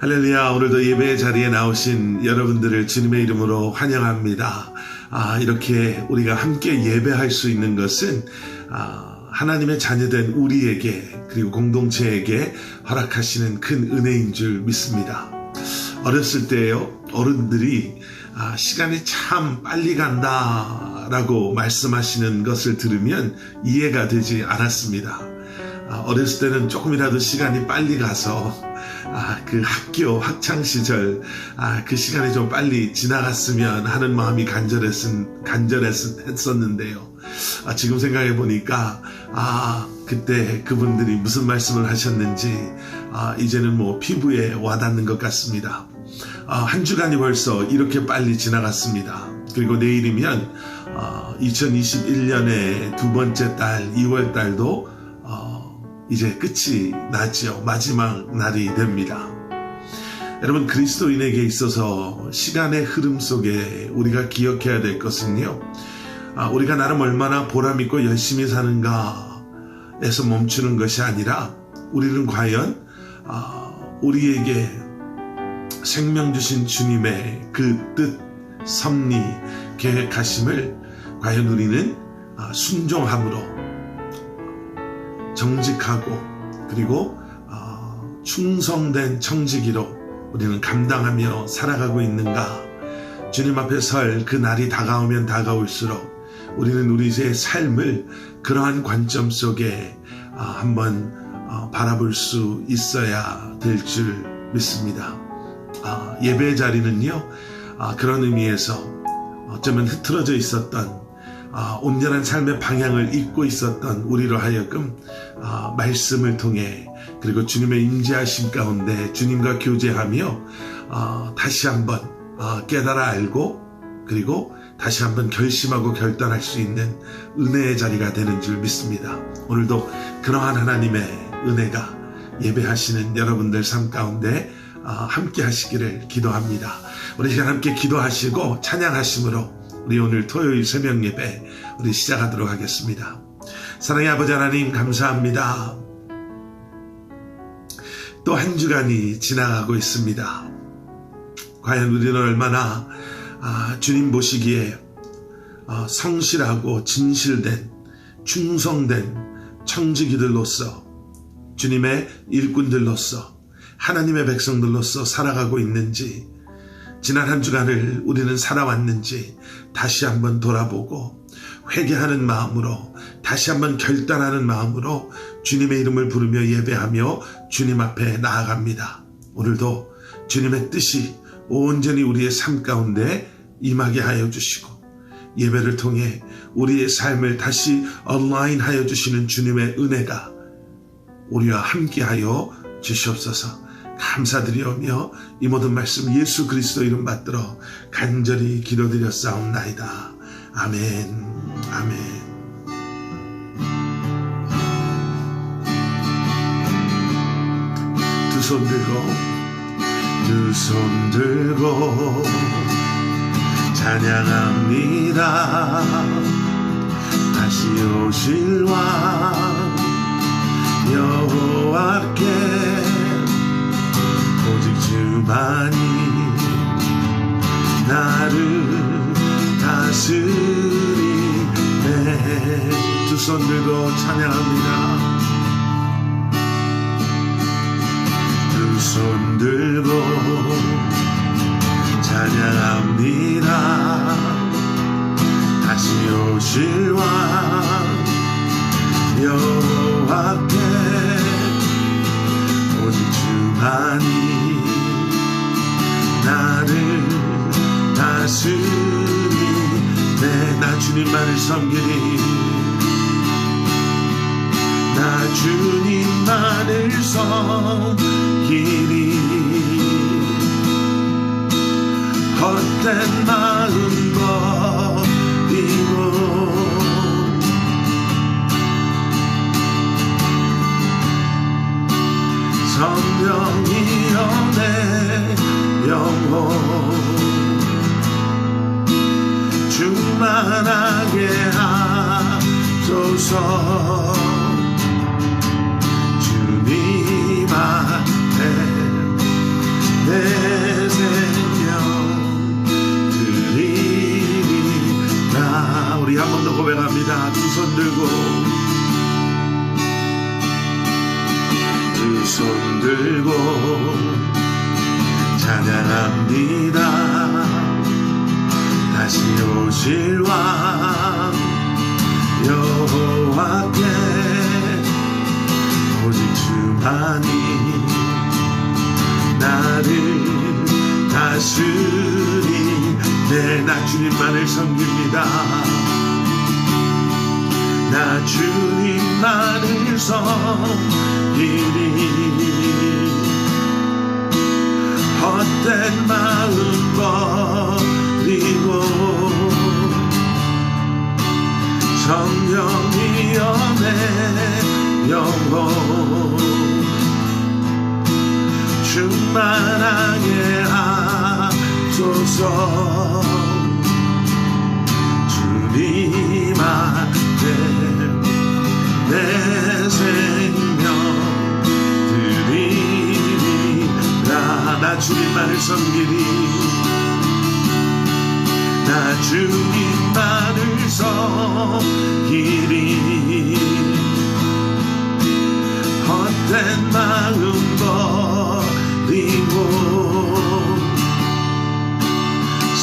할렐루야. 오늘도 예배의 자리에 나오신 여러분들을 주님의 이름으로 환영합니다. 이렇게 우리가 함께 예배할 수 있는 것은 하나님의 자녀된 우리에게 그리고 공동체에게 허락하시는 큰 은혜인 줄 믿습니다. 어렸을 때요, 어른들이 시간이 참 빨리 간다 라고 말씀하시는 것을 들으면 이해가 되지 않았습니다. 어렸을 때는 조금이라도 시간이 빨리 가서 그 학교 학창시절 그 시간이 좀 빨리 지나갔으면 하는 마음이 간절했었는데요. 지금 생각해 보니까 그때 그분들이 무슨 말씀을 하셨는지 이제는 뭐 피부에 와닿는 것 같습니다. 한 주간이 벌써 이렇게 빨리 지나갔습니다. 그리고 내일이면 2021년의 두 번째 달 2월 달도 이제 끝이 나죠. 마지막 날이 됩니다. 여러분, 그리스도인에게 있어서 시간의 흐름 속에 우리가 기억해야 될 것은요, 우리가 나름 얼마나 보람있고 열심히 사는가에서 멈추는 것이 아니라 우리는 과연 우리에게 생명 주신 주님의 그 뜻, 섭리, 계획하심을 과연 우리는 순종함으로 정직하고 그리고 충성된 청지기로 우리는 감당하며 살아가고 있는가. 주님 앞에 설 그 날이 다가오면 다가올수록 우리는 우리의 삶을 그러한 관점 속에 한번 바라볼 수 있어야 될 줄 믿습니다. 예배의 자리는요, 그런 의미에서 어쩌면 흐트러져 있었던 온전한 삶의 방향을 잊고 있었던 우리로 하여금 말씀을 통해 그리고 주님의 임재하심 가운데 주님과 교제하며 다시 한번 깨달아 알고 그리고 다시 한번 결심하고 결단할 수 있는 은혜의 자리가 되는 줄 믿습니다. 오늘도 그러한 하나님의 은혜가 예배하시는 여러분들 삶 가운데 함께 하시기를 기도합니다. 우리 시간 함께 기도하시고 찬양하심으로 우리 오늘 토요일 새벽 예배 우리 시작하도록 하겠습니다. 사랑의 아버지 하나님, 감사합니다. 또 한 주간이 지나가고 있습니다. 과연 우리는 얼마나 주님 보시기에 성실하고 진실된 충성된 청지기들로서 주님의 일꾼들로서 하나님의 백성들로서 살아가고 있는지, 지난 한 주간을 우리는 살아왔는지 다시 한번 돌아보고 회개하는 마음으로 다시 한번 결단하는 마음으로 주님의 이름을 부르며 예배하며 주님 앞에 나아갑니다. 오늘도 주님의 뜻이 온전히 우리의 삶 가운데 임하게 하여 주시고 예배를 통해 우리의 삶을 다시 얼라인하여 주시는 주님의 은혜가 우리와 함께하여 주시옵소서. 감사드리오며 이 모든 말씀 예수 그리스도 이름 받들어 간절히 기도드렸사옵나이다. 아멘. 아멘. 두 손 들고 찬양합니다. 다시 오실 왕 여호와께 오직 주만이 나를 다스리네. 두 손 들고 찬양합니다. 두 손 들고 찬양합니다. 다시 오실 왕 여호와께 오직 주만이 나를 다스리네. 나 주님만을 섬기리. 나 주님만을 섬기리. 헛된 마음 버리고 성령이여 내 영혼 충만하게 하소서. 주님 앞에 고백합니다. 두 손 들고, 두 손 들고 찬양합니다. 다시 오실 왕 여호와께 오직 주만이 나를 다스리. 네, 나 주님만을 섬깁니다. 나 주님만을 섬기리. 헛된 마음 버리고 성령이여 내 영혼 충만하게 하소서. 주님 앞에 내 생명 드리리라. 나 주님만을 섬기리. 나 주님만을 섬기리. 헛된 마음 버리고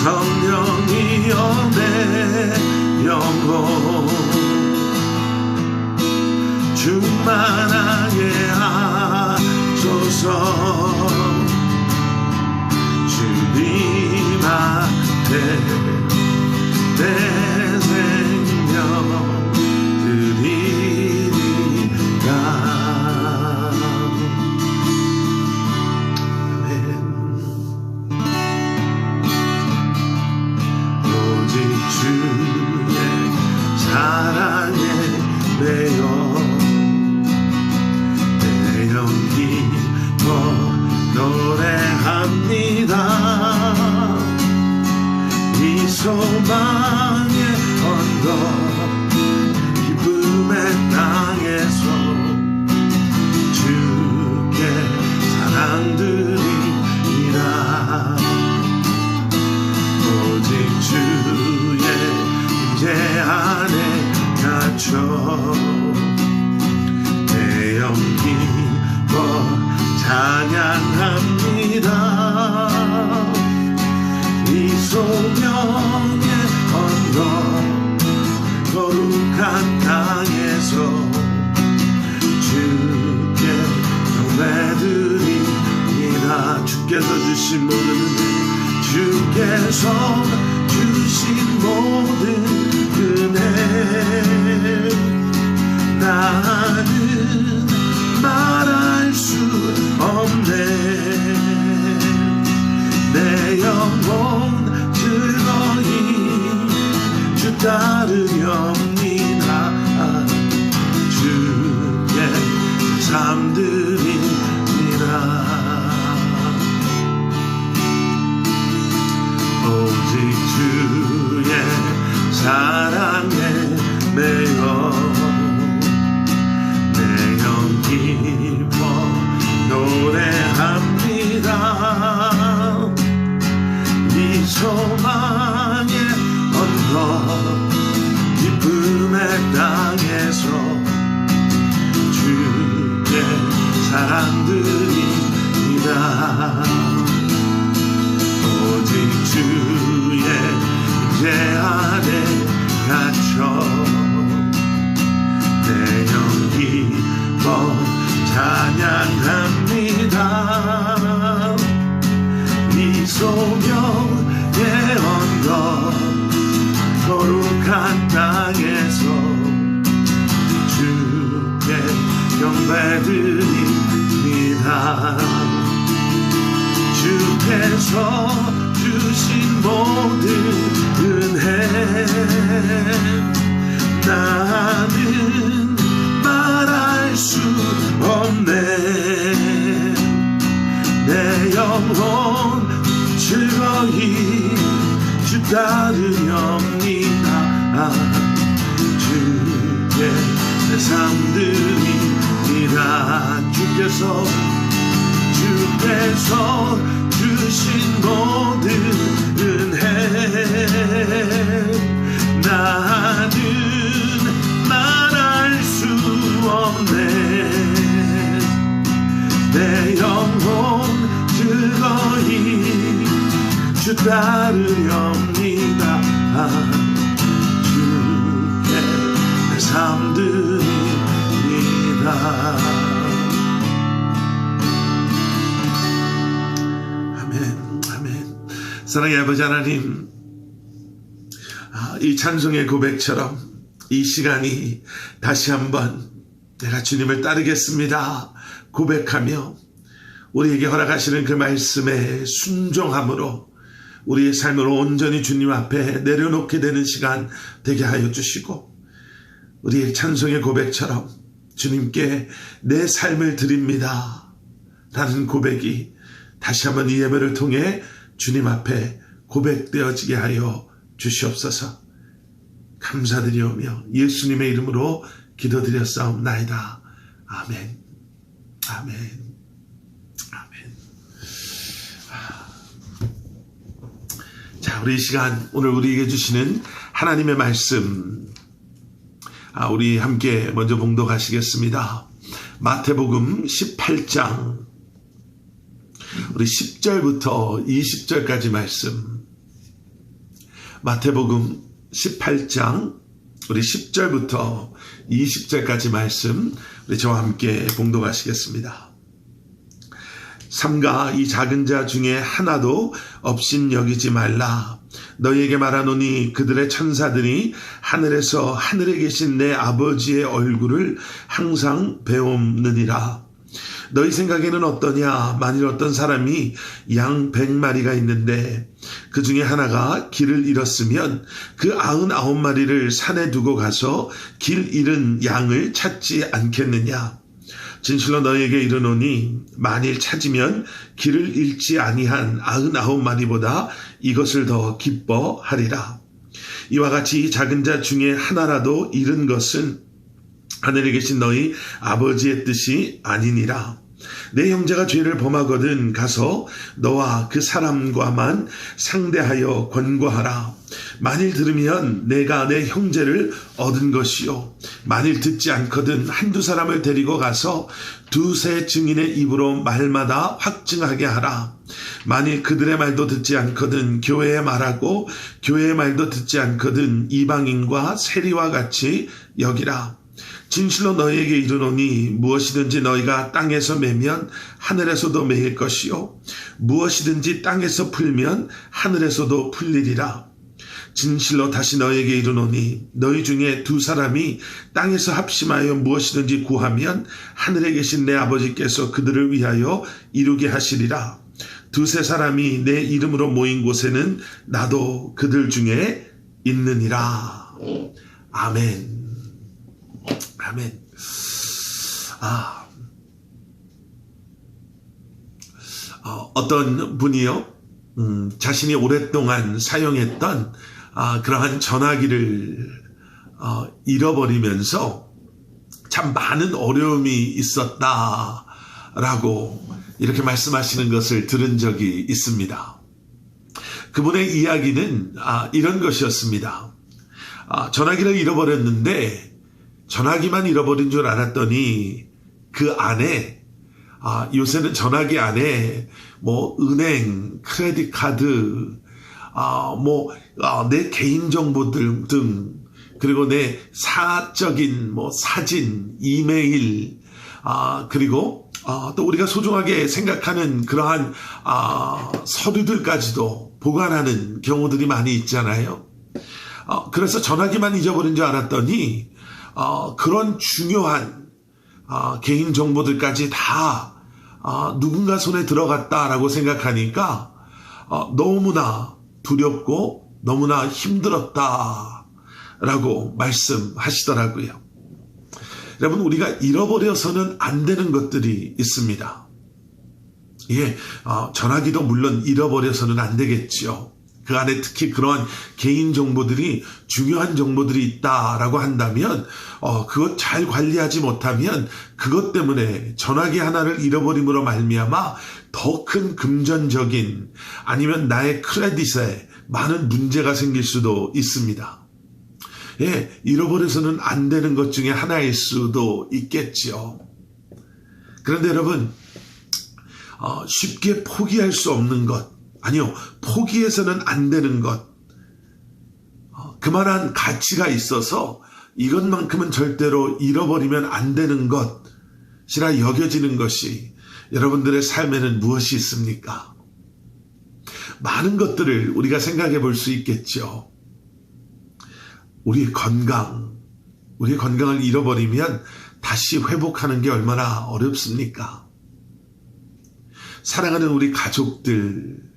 성령이여 내 영혼 충만하게 하소서. 주님 앞에 내 생명 드리리라. 오직 주의 사랑에 매여 내 영기 노래합니다. 이 소망의 언덕 기쁨의 땅에서 주께 사랑드리리라. 오직 주의 임재 안에 갇혀 내 영 기뻐 찬양합니다. 이 소명의 언덕 거룩한 땅에서 주께 경배드립니다. 주께서 주신 모든 은혜, 주께서 주신 모든 은혜 나는 말할 수 없네. 내 영혼 즐거이 주 따르렵니다. 주께 삶 드립니다. 오직 주의 사랑에 매여 내 영 기뻐 노래합니다. 이 소망의 언덕 기쁨의 땅에서 주께 사랑드립니다. 오직 주의 임재 안에 갇혀 내 영 기뻐 찬양합니다. 이 소명의 언덕 거룩한 땅에서 주께 경배드립니다. 주께서 주신 모든 은혜 나는 말할 수 없네. 내 영혼 즐거이 주 따르렵니다. 주께 내 삶 드립니다. 주께서 주신 모든 은혜 나는 따르렵니다. 주께 내 삶 드립니다. 아멘, 아멘. 사랑의 아버지 하나님, 이 찬송의 고백처럼 이 시간이 다시 한번 내가 주님을 따르겠습니다 고백하며 우리에게 허락하시는 그 말씀에 순종함으로 우리의 삶을 온전히 주님 앞에 내려놓게 되는 시간 되게 하여 주시고, 우리의 찬송의 고백처럼 주님께 내 삶을 드립니다 라는 고백이 다시 한번 이 예배를 통해 주님 앞에 고백되어지게 하여 주시옵소서. 감사드리오며 예수님의 이름으로 기도드렸사옵나이다. 아멘. 아멘. 아멘. 자, 우리 이 시간 오늘 우리에게 주시는 하나님의 말씀, 우리 함께 먼저 봉독하시겠습니다. 마태복음 18장 우리 10절부터 20절까지 말씀. 마태복음 18장 우리 10절부터 20절까지 말씀 우리 저와 함께 봉독하시겠습니다. 삼가 이 작은 자 중에 하나도 없인 여기지 말라. 너희에게 말하노니 그들의 천사들이 하늘에서 하늘에 계신 내 아버지의 얼굴을 항상 배움느니라. 너희 생각에는 어떠냐? 만일 어떤 사람이 양 100마리가 있는데 그 중에 하나가 길을 잃었으면 그 99마리를 산에 두고 가서 길 잃은 양을 찾지 않겠느냐? 진실로 너희에게 이르노니 만일 찾으면 길을 잃지 아니한 99마리보다 이것을 더 기뻐하리라. 이와 같이 작은 자 중에 하나라도 잃은 것은 하늘에 계신 너희 아버지의 뜻이 아니니라. 내 형제가 죄를 범하거든 가서 너와 그 사람과만 상대하여 권고하라. 만일 들으면 내가 내 형제를 얻은 것이요, 만일 듣지 않거든 한두 사람을 데리고 가서 두세 증인의 입으로 말마다 확증하게 하라. 만일 그들의 말도 듣지 않거든 교회의 말하고 교회의 말도 듣지 않거든 이방인과 세리와 같이 여기라. 진실로 너희에게 이르노니 무엇이든지 너희가 땅에서 매면 하늘에서도 매일 것이요, 무엇이든지 땅에서 풀면 하늘에서도 풀리리라. 진실로 다시 너희에게 이르노니 너희 중에 두 사람이 땅에서 합심하여 무엇이든지 구하면 하늘에 계신 내 아버지께서 그들을 위하여 이루게 하시리라. 두세 사람이 내 이름으로 모인 곳에는 나도 그들 중에 있느니라. 아멘. 아멘. 어떤 분이요, 자신이 오랫동안 사용했던 그러한 전화기를 잃어버리면서 참 많은 어려움이 있었다라고 이렇게 말씀하시는 것을 들은 적이 있습니다. 그분의 이야기는 이런 것이었습니다. 전화기를 잃어버렸는데 전화기만 잃어버린 줄 알았더니 그 안에 요새는 전화기 안에 뭐 은행, 크레딧 카드, 내 개인 정보들 등, 그리고 내 사적인 뭐 사진, 이메일, 그리고 또 우리가 소중하게 생각하는 그러한 서류들까지도 보관하는 경우들이 많이 있잖아요. 그래서 전화기만 잊어버린 줄 알았더니 그런 중요한 개인 정보들까지 다 누군가 손에 들어갔다라고 생각하니까 너무나 두렵고 너무나 힘들었다라고 말씀하시더라고요. 여러분, 우리가 잃어버려서는 안 되는 것들이 있습니다. 예, 전화기도 물론 잃어버려서는 안 되겠죠. 그 안에 특히 그런 개인 정보들이, 중요한 정보들이 있다라고 한다면 그것 잘 관리하지 못하면 그것 때문에 전화기 하나를 잃어버림으로 말미암아 더 큰 금전적인, 아니면 나의 크레딧에 많은 문제가 생길 수도 있습니다. 예, 잃어버려서는 안 되는 것 중에 하나일 수도 있겠죠. 그런데 여러분, 쉽게 포기할 수 없는 것, 아니요, 포기해서는 안 되는 것, 그만한 가치가 있어서 이것만큼은 절대로 잃어버리면 안 되는 것이라 여겨지는 것이 여러분들의 삶에는 무엇이 있습니까? 많은 것들을 우리가 생각해 볼 수 있겠죠. 우리의 건강을 잃어버리면 다시 회복하는 게 얼마나 어렵습니까? 사랑하는 우리 가족들,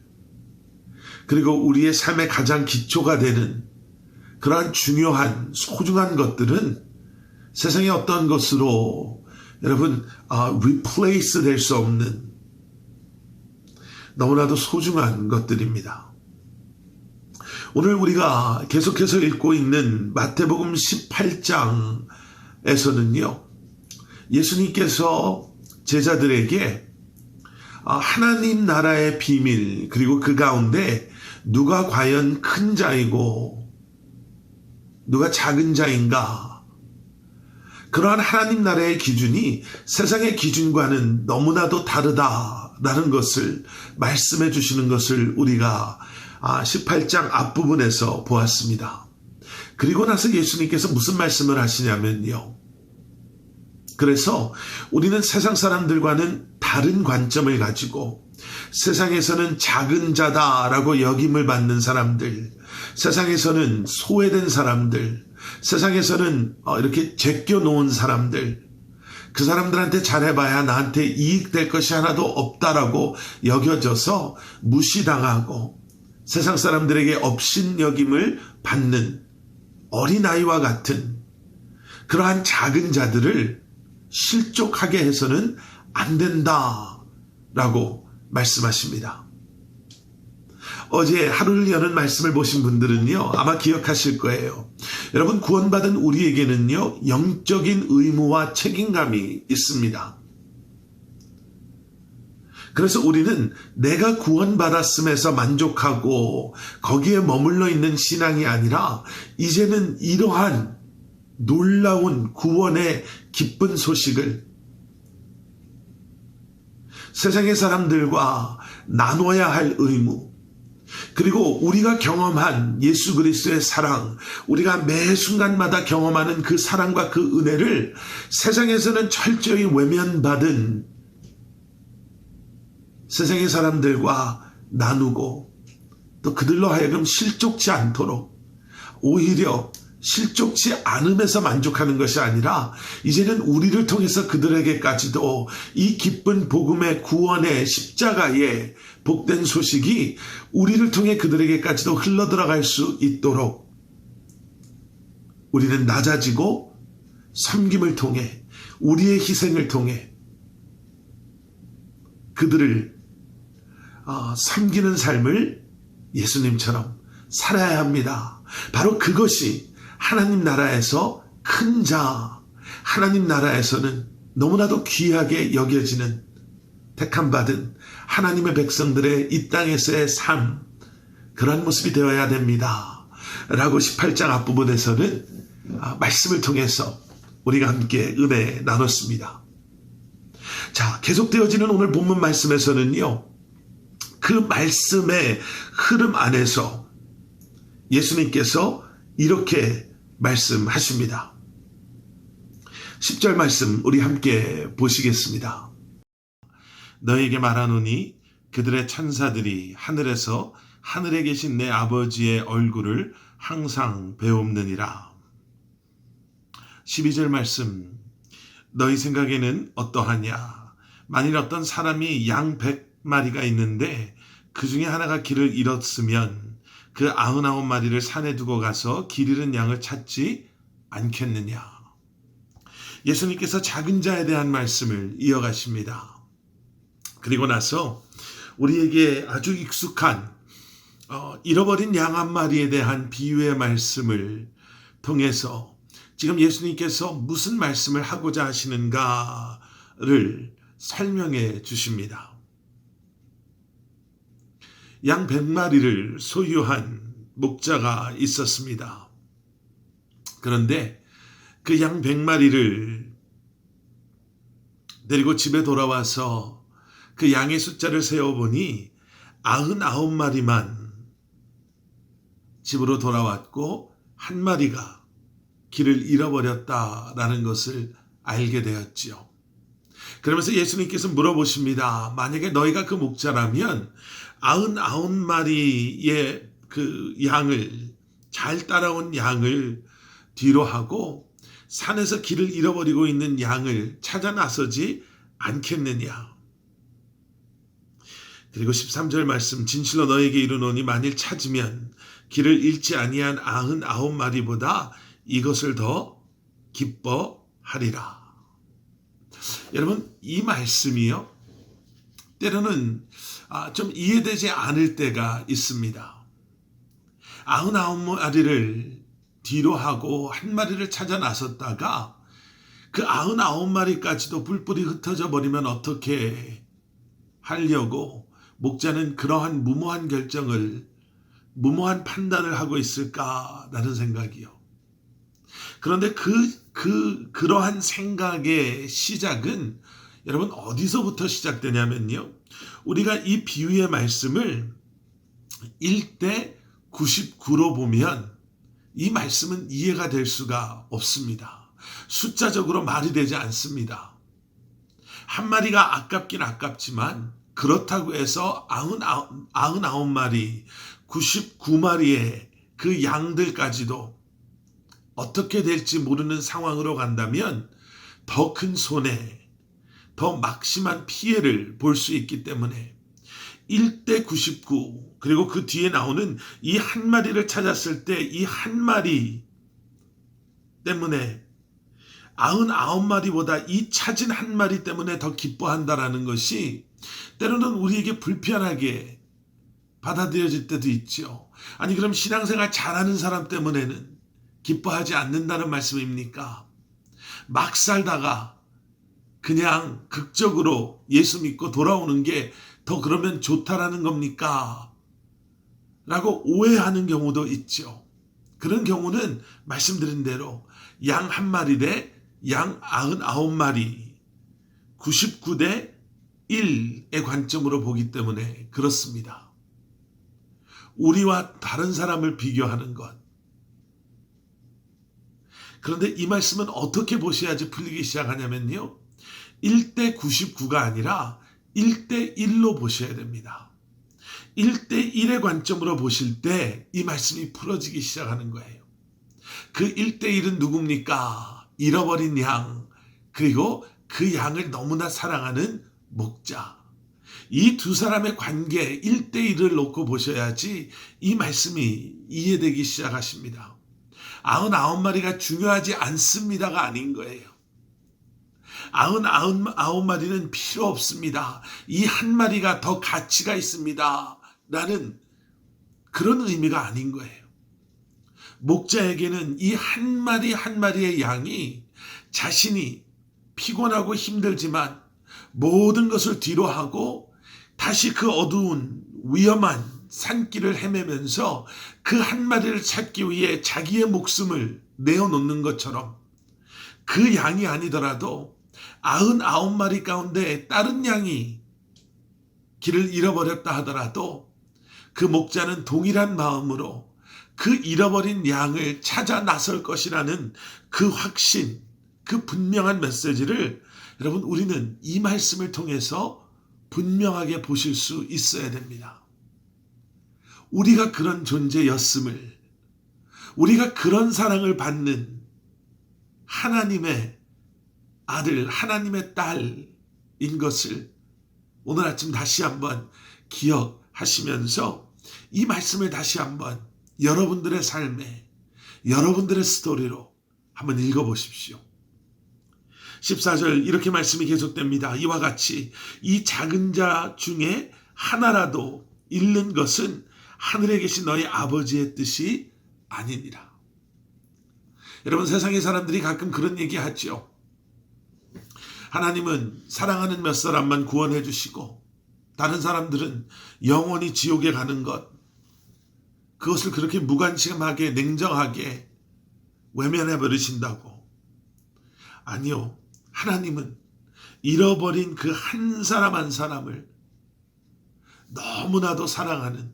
그리고 우리의 삶의 가장 기초가 되는 그러한 중요한 소중한 것들은 세상의 어떤 것으로 여러분 replace 될 수 없는 너무나도 소중한 것들입니다. 오늘 우리가 계속해서 읽고 있는 마태복음 18장에서는요, 예수님께서 제자들에게 하나님 나라의 비밀, 그리고 그 가운데 누가 과연 큰 자이고 누가 작은 자인가, 그러한 하나님 나라의 기준이 세상의 기준과는 너무나도 다르다라는 것을 말씀해 주시는 것을 우리가 18장 앞부분에서 보았습니다. 그리고 나서 예수님께서 무슨 말씀을 하시냐면요, 그래서 우리는 세상 사람들과는 다른 관점을 가지고 세상에서는 작은 자다라고 여김을 받는 사람들, 세상에서는 소외된 사람들, 세상에서는 이렇게 제껴놓은 사람들, 그 사람들한테 잘해봐야 나한테 이익될 것이 하나도 없다라고 여겨져서 무시당하고 세상 사람들에게 업신여김을 받는 어린아이와 같은 그러한 작은 자들을 실족하게 해서는 안 된다라고 말씀하십니다. 어제 하루를 여는 말씀을 보신 분들은요, 아마 기억하실 거예요. 여러분, 구원받은 우리에게는요, 영적인 의무와 책임감이 있습니다. 그래서 우리는 내가 구원받았음에서 만족하고 거기에 머물러 있는 신앙이 아니라 이제는 이러한 놀라운 구원의 기쁜 소식을 세상의 사람들과 나눠야 할 의무, 그리고 우리가 경험한 예수 그리스도의 사랑, 우리가 매 순간마다 경험하는 그 사랑과 그 은혜를 세상에서는 철저히 외면받은 세상의 사람들과 나누고 또 그들로 하여금 실족지 않도록, 오히려 실족지 않음에서 만족하는 것이 아니라 이제는 우리를 통해서 그들에게까지도 이 기쁜 복음의 구원의 십자가의 복된 소식이 우리를 통해 그들에게까지도 흘러들어갈 수 있도록 우리는 낮아지고 섬김을 통해, 우리의 희생을 통해 그들을 섬기는 삶을 예수님처럼 살아야 합니다. 바로 그것이 하나님 나라에서 큰 자, 하나님 나라에서는 너무나도 귀하게 여겨지는 택함받은 하나님의 백성들의 이 땅에서의 삶, 그런 모습이 되어야 됩니다 라고 18장 앞부분에서는 말씀을 통해서 우리가 함께 은혜 나눴습니다. 자, 계속되어지는 오늘 본문 말씀에서는요, 그 말씀의 흐름 안에서 예수님께서 이렇게 말씀하십니다. 10절 말씀 우리 함께 보시겠습니다. 너에게 말하노니 그들의 천사들이 하늘에서 하늘에 계신 내 아버지의 얼굴을 항상 배옵느니라. 12절 말씀, 너희 생각에는 어떠하냐? 만일 어떤 사람이 양 100마리가 있는데 그 중에 하나가 길을 잃었으면 그 99마리를 산에 두고 가서 길 잃은 양을 찾지 않겠느냐. 예수님께서 작은 자에 대한 말씀을 이어가십니다. 그리고 나서 우리에게 아주 익숙한 잃어버린 양 한 마리에 대한 비유의 말씀을 통해서 지금 예수님께서 무슨 말씀을 하고자 하시는가를 설명해 주십니다. 양 100마리를 소유한 목자가 있었습니다. 그런데 그 양 100마리를 데리고 집에 돌아와서 그 양의 숫자를 세어보니 99마리만 집으로 돌아왔고 한 마리가 길을 잃어버렸다라는 것을 알게 되었지요. 그러면서 예수님께서 물어보십니다. 만약에 너희가 그 목자라면 99마리의 그 양을, 잘 따라온 양을 뒤로 하고 산에서 길을 잃어버리고 있는 양을 찾아 나서지 않겠느냐. 그리고 13절 말씀, 진실로 너에게 이르노니 만일 찾으면 길을 잃지 아니한 99마리보다 이것을 더 기뻐하리라. 여러분, 이 말씀이요, 때로는 좀 이해되지 않을 때가 있습니다. 99마리를 뒤로 하고 한 마리를 찾아 나섰다가 그 99마리까지도 뿔뿔이 흩어져 버리면 어떻게 하려고 목자는 그러한 무모한 결정을, 무모한 판단을 하고 있을까라는 생각이요. 그런데 그러한 생각의 시작은 여러분 어디서부터 시작되냐면요, 우리가 이 비유의 말씀을 1대 99로 보면 이 말씀은 이해가 될 수가 없습니다. 숫자적으로 말이 되지 않습니다. 한 마리가 아깝긴 아깝지만 그렇다고 해서 99마리, 99마리의 그 양들까지도 어떻게 될지 모르는 상황으로 간다면 더 큰 손해, 더 막심한 피해를 볼 수 있기 때문에 1대 99, 그리고 그 뒤에 나오는 이 한 마리를 찾았을 때 이 한 마리 때문에 99마리보다 이 찾은 한 마리 때문에 더 기뻐한다라는 것이 때로는 우리에게 불편하게 받아들여질 때도 있죠. 아니, 그럼 신앙생활 잘하는 사람 때문에는 기뻐하지 않는다는 말씀입니까? 막 살다가 그냥 극적으로 예수 믿고 돌아오는 게 더 그러면 좋다라는 겁니까? 라고 오해하는 경우도 있죠. 그런 경우는 말씀드린 대로 양 한 마리 대 양 99마리, 99대 1의 관점으로 보기 때문에 그렇습니다. 우리와 다른 사람을 비교하는 것. 그런데 이 말씀은 어떻게 보셔야지 풀리기 시작하냐면요, 1대 99가 아니라 1대 1로 보셔야 됩니다. 1대 1의 관점으로 보실 때 이 말씀이 풀어지기 시작하는 거예요. 그 1대 1은 누굽니까? 잃어버린 양, 그리고 그 양을 너무나 사랑하는 목자. 이 두 사람의 관계 1대 1을 놓고 보셔야지 이 말씀이 이해되기 시작하십니다. 99마리가 중요하지 않습니다가 아닌 거예요. 99마리는 필요 없습니다. 이 한 마리가 더 가치가 있습니다. 라는 그런 의미가 아닌 거예요. 목자에게는 이 한 마리 한 마리의 양이 자신이 피곤하고 힘들지만 모든 것을 뒤로 하고 다시 그 어두운 위험한 산길을 헤매면서 그 한 마리를 찾기 위해 자기의 목숨을 내어놓는 것처럼, 그 양이 아니더라도 99마리 가운데 다른 양이 길을 잃어버렸다 하더라도 그 목자는 동일한 마음으로 그 잃어버린 양을 찾아 나설 것이라는 그 확신, 그 분명한 메시지를 여러분, 우리는 이 말씀을 통해서 분명하게 보실 수 있어야 됩니다. 우리가 그런 존재였음을, 우리가 그런 사랑을 받는 하나님의 아들, 하나님의 딸인 것을 오늘 아침 다시 한번 기억하시면서 이 말씀을 다시 한번 여러분들의 삶에, 여러분들의 스토리로 한번 읽어보십시오. 14절 이렇게 말씀이 계속됩니다. 이와 같이 이 작은 자 중에 하나라도 잃는 것은 하늘에 계신 너희 아버지의 뜻이 아니니라. 여러분, 세상의 사람들이 가끔 그런 얘기 하죠. 하나님은 사랑하는 몇 사람만 구원해 주시고 다른 사람들은 영원히 지옥에 가는 것, 그것을 그렇게 무관심하게 냉정하게 외면해 버리신다고. 아니요, 하나님은 잃어버린 그 한 사람 한 사람을 너무나도 사랑하는,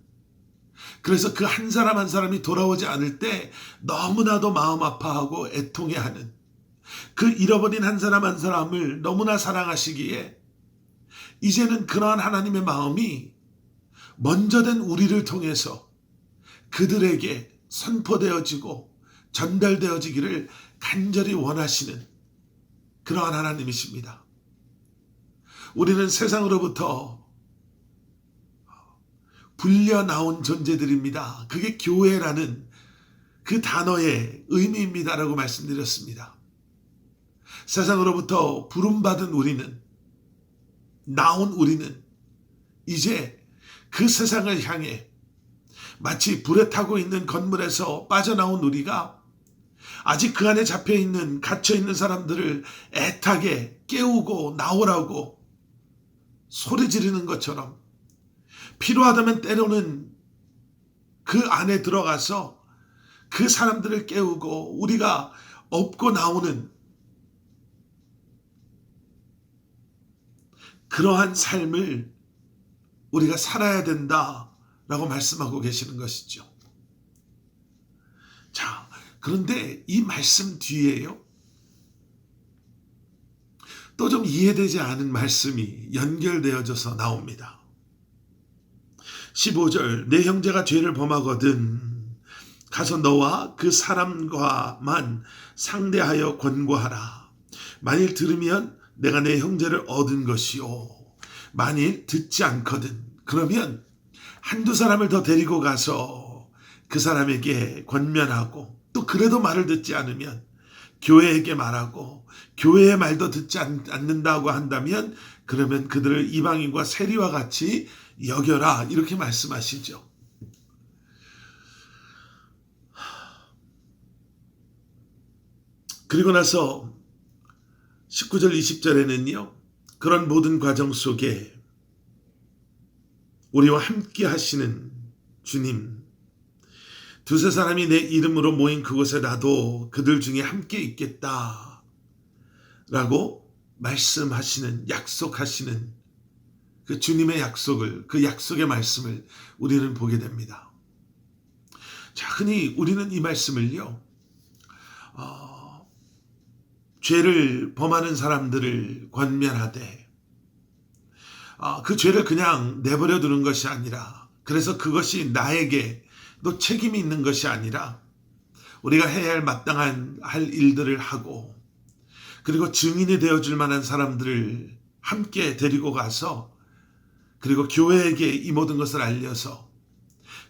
그래서 그 한 사람 한 사람이 돌아오지 않을 때 너무나도 마음 아파하고 애통해하는 그 잃어버린 한 사람 한 사람을 너무나 사랑하시기에 이제는 그러한 하나님의 마음이 먼저 된 우리를 통해서 그들에게 선포되어지고 전달되어지기를 간절히 원하시는 그러한 하나님이십니다. 우리는 세상으로부터 불려 나온 존재들입니다. 그게 교회라는 그 단어의 의미입니다라고 말씀드렸습니다. 세상으로부터 부름받은 우리는, 나온 우리는 이제 그 세상을 향해 마치 불에 타고 있는 건물에서 빠져나온 우리가 아직 그 안에 잡혀있는, 갇혀있는 사람들을 애타게 깨우고 나오라고 소리 지르는 것처럼 필요하다면 때로는 그 안에 들어가서 그 사람들을 깨우고 우리가 업고 나오는 그러한 삶을 우리가 살아야 된다라고 말씀하고 계시는 것이죠. 자, 그런데 이 말씀 뒤에요, 또 좀 이해되지 않은 말씀이 연결되어져서 나옵니다. 15절, 내 형제가 죄를 범하거든 가서 너와 그 사람과만 상대하여 권고하라. 만일 들으면 내가 내 형제를 얻은 것이요, 만일 듣지 않거든 그러면 한두 사람을 더 데리고 가서 그 사람에게 권면하고, 또 그래도 말을 듣지 않으면 교회에게 말하고, 교회의 말도 듣지 않는다고 한다면 그러면 그들을 이방인과 세리와 같이 여겨라, 이렇게 말씀하시죠. 그리고 나서 19절 20절에는요 그런 모든 과정 속에 우리와 함께 하시는 주님, 두세 사람이 내 이름으로 모인 그곳에 나도 그들 중에 함께 있겠다 라고 말씀하시는, 약속하시는 그 주님의 약속을, 그 약속의 말씀을 우리는 보게 됩니다. 자, 흔히 우리는 이 말씀을요 죄를 범하는 사람들을 권면하되 그 죄를 그냥 내버려 두는 것이 아니라, 그래서 그것이 나에게 또 책임이 있는 것이 아니라 우리가 해야 할 마땅한 할 일들을 하고, 그리고 증인이 되어줄 만한 사람들을 함께 데리고 가서, 그리고 교회에게 이 모든 것을 알려서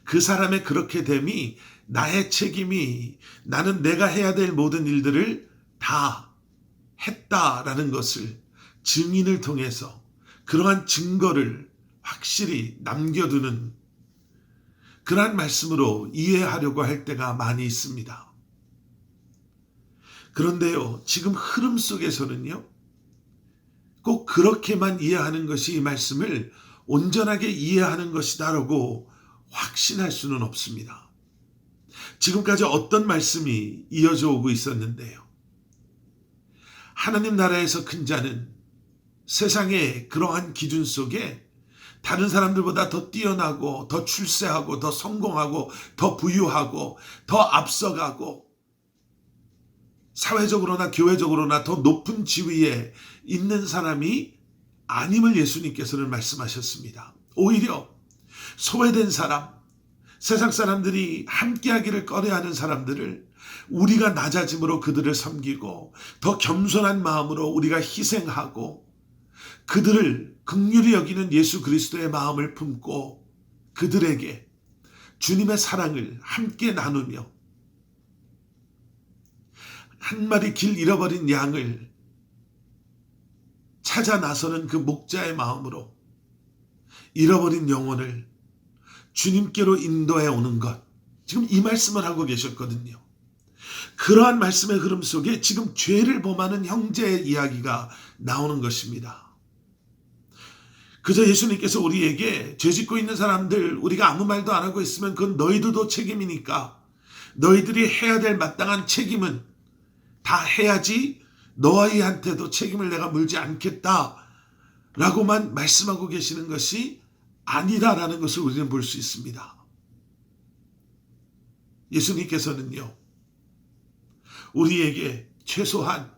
그 사람의 그렇게 됨이 나의 책임이, 나는 내가 해야 될 모든 일들을 다 했다라는 것을 증인을 통해서 그러한 증거를 확실히 남겨두는 그러한 말씀으로 이해하려고 할 때가 많이 있습니다. 그런데요, 지금 흐름 속에서는요 꼭 그렇게만 이해하는 것이 이 말씀을 온전하게 이해하는 것이다라고 확신할 수는 없습니다. 지금까지 어떤 말씀이 이어져 오고 있었는데요, 하나님 나라에서 큰 자는 세상의 그러한 기준 속에 다른 사람들보다 더 뛰어나고 더 출세하고 더 성공하고 더 부유하고 더 앞서가고 사회적으로나 교회적으로나 더 높은 지위에 있는 사람이 아님을 예수님께서는 말씀하셨습니다. 오히려 소외된 사람, 세상 사람들이 함께하기를 꺼려하는 사람들을 우리가 낮아짐으로 그들을 섬기고, 더 겸손한 마음으로 우리가 희생하고, 그들을 긍휼히 여기는 예수 그리스도의 마음을 품고 그들에게 주님의 사랑을 함께 나누며, 한 마리 길 잃어버린 양을 찾아 나서는 그 목자의 마음으로 잃어버린 영혼을 주님께로 인도해 오는 것, 지금 이 말씀을 하고 계셨거든요. 그러한 말씀의 흐름 속에 지금 죄를 범하는 형제의 이야기가 나오는 것입니다. 그저 예수님께서 우리에게 죄 짓고 있는 사람들, 우리가 아무 말도 안 하고 있으면 그건 너희들도 책임이니까 너희들이 해야 될 마땅한 책임은 다 해야지, 너희한테도 책임을 내가 물지 않겠다 라고만 말씀하고 계시는 것이 아니다라는 것을 우리는 볼 수 있습니다. 예수님께서는요, 우리에게 최소한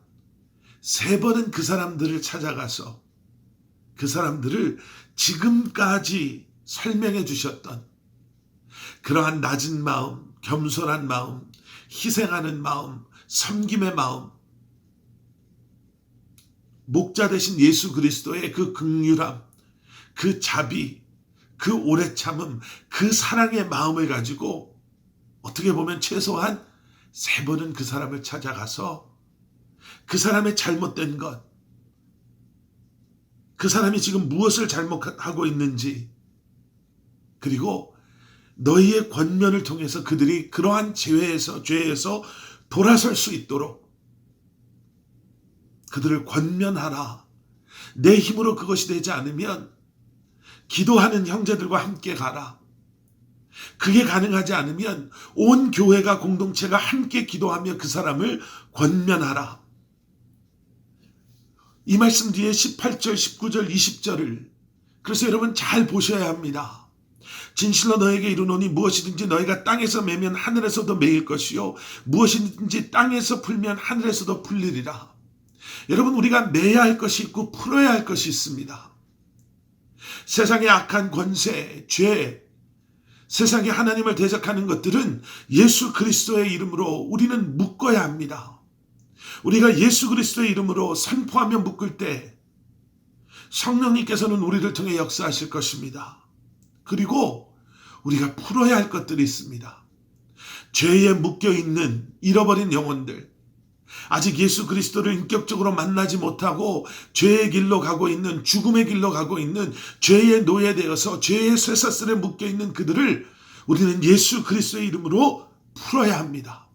3번은 그 사람들을 찾아가서 그 사람들을 지금까지 설명해 주셨던 그러한 낮은 마음, 겸손한 마음, 희생하는 마음, 섬김의 마음, 목자 되신 예수 그리스도의 그 긍휼함, 그 자비, 그 오래 참음, 그 사랑의 마음을 가지고 어떻게 보면 최소한 3번은 그 사람을 찾아가서 그 사람의 잘못된 것, 그 사람이 지금 무엇을 잘못하고 있는지, 그리고 너희의 권면을 통해서 그들이 그러한 죄에서 돌아설 수 있도록 그들을 권면하라. 내 힘으로 그것이 되지 않으면 기도하는 형제들과 함께 가라. 그게 가능하지 않으면 온 교회가 공동체가 함께 기도하며 그 사람을 권면하라. 이 말씀 뒤에 18절, 19절, 20절을 그래서 여러분 잘 보셔야 합니다. 진실로 너에게 이르노니 무엇이든지 너희가 땅에서 매면 하늘에서도 매일 것이요 무엇이든지 땅에서 풀면 하늘에서도 풀리리라. 여러분, 우리가 매야 할 것이 있고 풀어야 할 것이 있습니다. 세상의 악한 권세, 죄, 세상에 하나님을 대적하는 것들은 예수 그리스도의 이름으로 우리는 묶어야 합니다. 우리가 예수 그리스도의 이름으로 선포하며 묶을 때 성령님께서는 우리를 통해 역사하실 것입니다. 그리고 우리가 풀어야 할 것들이 있습니다. 죄에 묶여있는 잃어버린 영혼들, 아직 예수 그리스도를 인격적으로 만나지 못하고 죄의 길로 가고 있는, 죽음의 길로 가고 있는, 죄의 노예되어서 죄의 쇠사슬에 묶여있는 그들을 우리는 예수 그리스도의 이름으로 풀어야 합니다.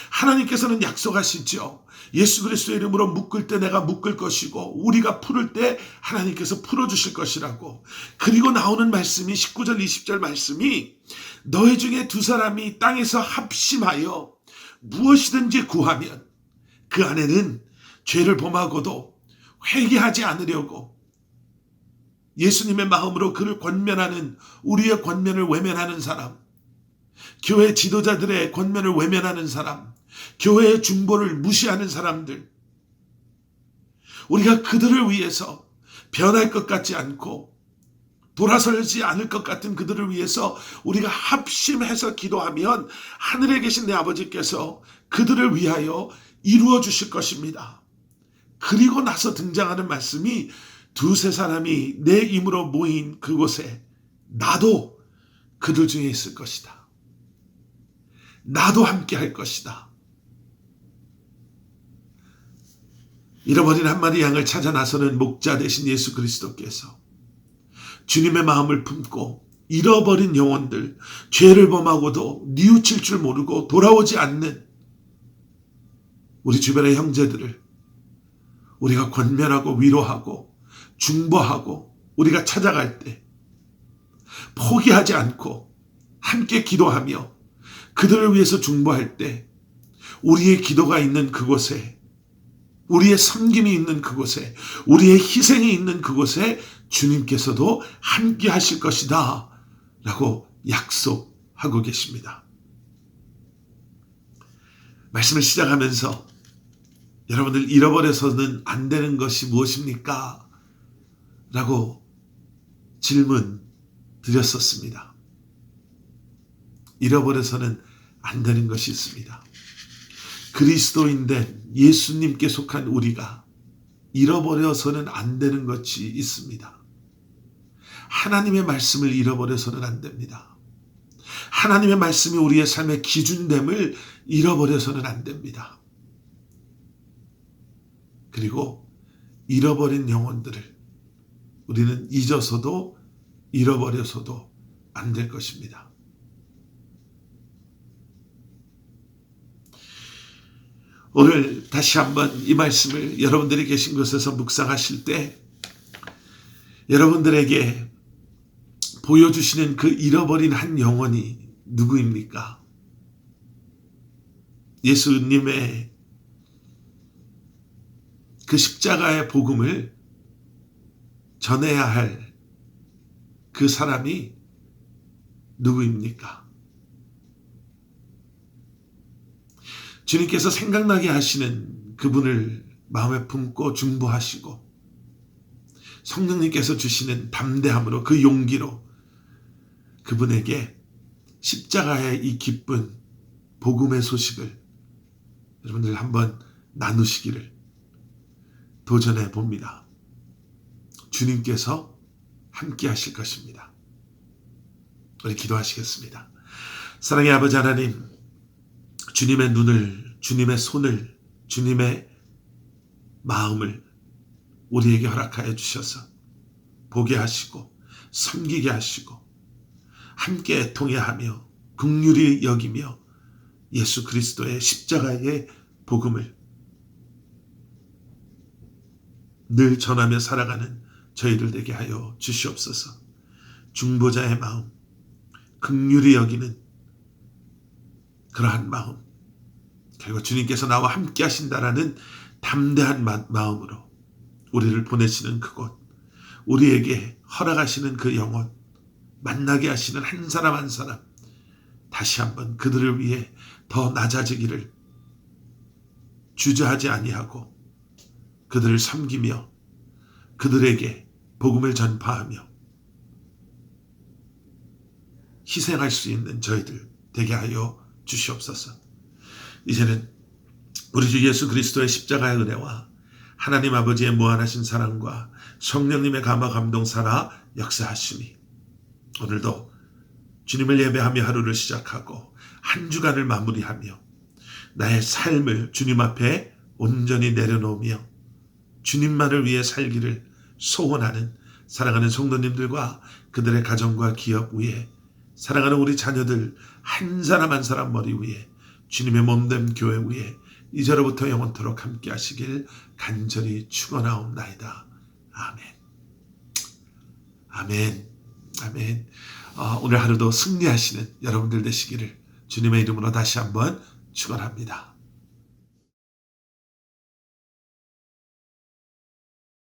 하나님께서는 약속하시죠. 예수 그리스도의 이름으로 묶을 때 내가 묶을 것이고 우리가 풀을 때 하나님께서 풀어주실 것이라고. 그리고 나오는 말씀이 19절 20절 말씀이 너희 중에 2사람이 땅에서 합심하여 무엇이든지 구하면 그 안에는 죄를 범하고도 회개하지 않으려고 예수님의 마음으로 그를 권면하는, 우리의 권면을 외면하는 사람, 교회 지도자들의 권면을 외면하는 사람, 교회의 중보를 무시하는 사람들, 우리가 그들을 위해서 변할 것 같지 않고 돌아서지 않을 것 같은 그들을 위해서 우리가 합심해서 기도하면 하늘에 계신 내 아버지께서 그들을 위하여 이루어 주실 것입니다. 그리고 나서 등장하는 말씀이 2-3사람이 내 임으로 모인 그곳에 나도 그들 중에 있을 것이다. 나도 함께 할 것이다. 잃어버린 한 마리 양을 찾아 나서는 목자 되신 예수 그리스도께서 주님의 마음을 품고 잃어버린 영혼들, 죄를 범하고도 뉘우칠 줄 모르고 돌아오지 않는 우리 주변의 형제들을 우리가 권면하고 위로하고 중보하고 우리가 찾아갈 때 포기하지 않고 함께 기도하며 그들을 위해서 중보할 때 우리의 기도가 있는 그곳에, 우리의 섬김이 있는 그곳에, 우리의 희생이 있는 그곳에 주님께서도 함께 하실 것이다 라고 약속하고 계십니다. 말씀을 시작하면서 여러분들 잃어버려서는 안 되는 것이 무엇입니까? 라고 질문 드렸었습니다. 잃어버려서는 안 되는 것이 있습니다. 그리스도인된 예수님께 속한 우리가 잃어버려서는 안 되는 것이 있습니다. 하나님의 말씀을 잃어버려서는 안 됩니다. 하나님의 말씀이 우리의 삶의 기준됨을 잃어버려서는 안 됩니다. 그리고 잃어버린 영혼들을 우리는 잊어서도 잃어버려서도 안 될 것입니다. 오늘 다시 한번 이 말씀을 여러분들이 계신 곳에서 묵상하실 때 여러분들에게 보여주시는 그 잃어버린 한 영혼이 누구입니까? 예수님의 그 십자가의 복음을 전해야 할 그 사람이 누구입니까? 주님께서 생각나게 하시는 그분을 마음에 품고 중보하시고 성령님께서 주시는 담대함으로 그 용기로 그분에게 십자가의 이 기쁜 복음의 소식을 여러분들 한번 나누시기를 도전해 봅니다. 주님께서 함께 하실 것입니다. 우리 기도하시겠습니다. 사랑의 아버지 하나님, 주님의 눈을, 주님의 손을, 주님의 마음을 우리에게 허락하여 주셔서 보게 하시고 섬기게 하시고 함께 애통해하며 긍휼히 여기며 예수 그리스도의 십자가의 복음을 늘 전하며 살아가는 저희들 되게 하여 주시옵소서. 중보자의 마음, 긍휼히 여기는 그러한 마음, 그리고 주님께서 나와 함께 하신다라는 담대한 마음으로 우리를 보내시는 그곳, 우리에게 허락하시는 그 영혼, 만나게 하시는 한 사람 한 사람, 다시 한번 그들을 위해 더 낮아지기를 주저하지 아니하고 그들을 섬기며 그들에게 복음을 전파하며 희생할 수 있는 저희들 되게 하여 주시옵소서. 이제는 우리 주 예수 그리스도의 십자가의 은혜와 하나님 아버지의 무한하신 사랑과 성령님의 감화 감동 살아 역사하시니 오늘도 주님을 예배하며 하루를 시작하고 한 주간을 마무리하며 나의 삶을 주님 앞에 온전히 내려놓으며 주님만을 위해 살기를 소원하는 사랑하는 성도님들과 그들의 가정과 기업 위에 사랑하는 우리 자녀들 한 사람 한 사람 머리 위에 주님의 몸된 교회 위에 이제로부터 영원토록 함께 하시길 간절히 축원하옵나이다. 아멘. 아멘. 아멘. 오늘 하루도 승리하시는 여러분들 되시기를 주님의 이름으로 다시 한번 축원합니다.